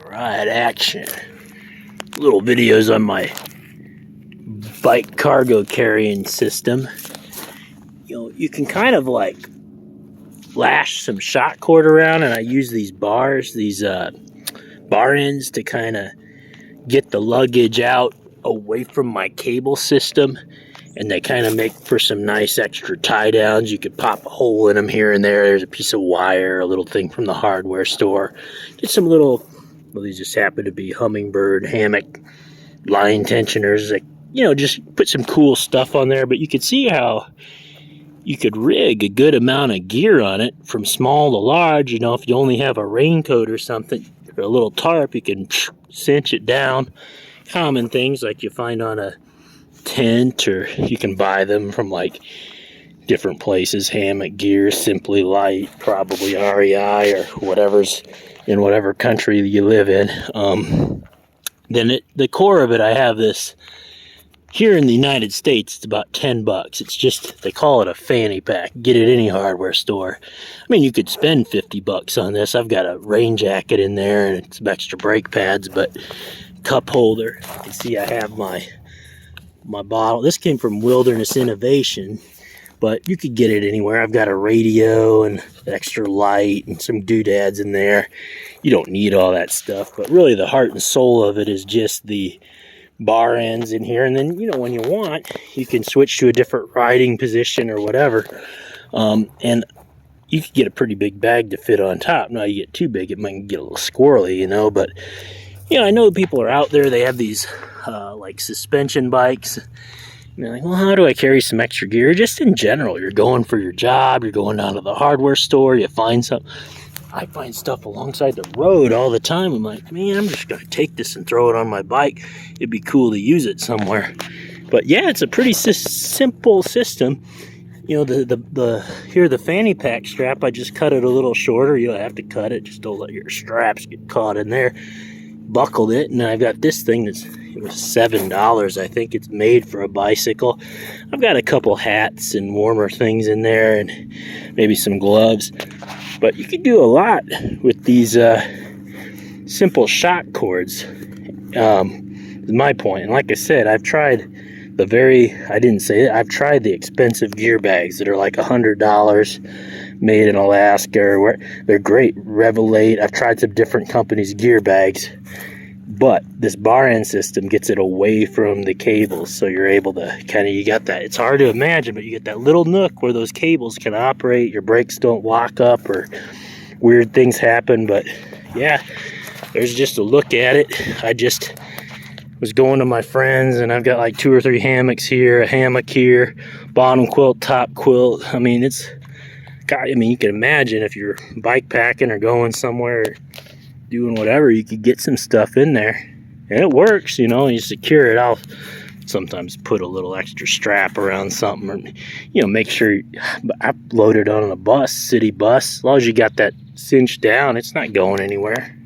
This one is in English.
Right, action. Little videos on my bike cargo carrying system. You know, you can kind of like lash some shot cord around, and I use these bars, these bar ends to kind of get the luggage out away from my cable system, and they kind of make for some nice extra tie downs. You could pop a hole in them here and there. There's a piece of wire, a little thing from the hardware store. Get some little, well, these just happen to be hummingbird hammock line tensioners. Like, you know, just put some cool stuff on there. But you could see how you could rig a good amount of gear on it from small to large. You know, if you only have a raincoat or something, or a little tarp, you can cinch it down. Common things like you find on a tent, or you can buy them from like different places. Hammock gear, Simply Light, probably REI, or whatever's in whatever country you live in. Then the core of it, I have this here in the United States. It's about $10. It's just, they call it a fanny pack. Get it any hardware store. I mean, you could spend $50 on this. I've got a rain jacket in there and some extra brake pads, but cup holder. You can see I have my bottle. This came from Wilderness Innovation, but you could get it anywhere. I've got a radio and extra light and some doodads in there. You don't need all that stuff, but really the heart and soul of it is just the bar ends in here. And then, you know, when you want, you can switch to a different riding position or whatever. And you could get a pretty big bag to fit on top. Now, you get too big, it might get a little squirrely, you know, but you know, I know people are out there, they have these like suspension bikes. And they're like, well, how do I carry some extra gear? Just in general, you're going for your job, you're going down to the hardware store, you find something. I find stuff alongside the road all the time. I'm like, man, I'm just going to take this and throw it on my bike. It'd be cool to use it somewhere. But yeah, it's a pretty simple system. You know, the fanny pack strap, I just cut it a little shorter. You don't have to cut it, just don't let your straps get caught in there. Buckled it, and I've got this thing it was $7. I think it's made for a bicycle. I've got a couple hats and warmer things in there, and maybe some gloves. But you can do a lot with these simple shot cords. Is my point. And like I said, I've tried I've tried the expensive gear bags that are like $100, made in Alaska. They're great. Revelate. I've tried some different companies' gear bags, but this bar end system gets it away from the cables, so you're able to you got that. It's hard to imagine, but you get that little nook where those cables can operate. Your brakes don't lock up or weird things happen. But yeah, there's just a look at it. I just was going to my friends, and I've got like 2 or 3 hammocks here, a hammock here, bottom quilt, top quilt. I mean, you can imagine if you're bike packing or going somewhere, doing whatever, you could get some stuff in there, and it works. You know, you secure it. I'll sometimes put a little extra strap around something, or, you know, make sure I load it on a bus, city bus. As long as you got that cinched down, it's not going anywhere.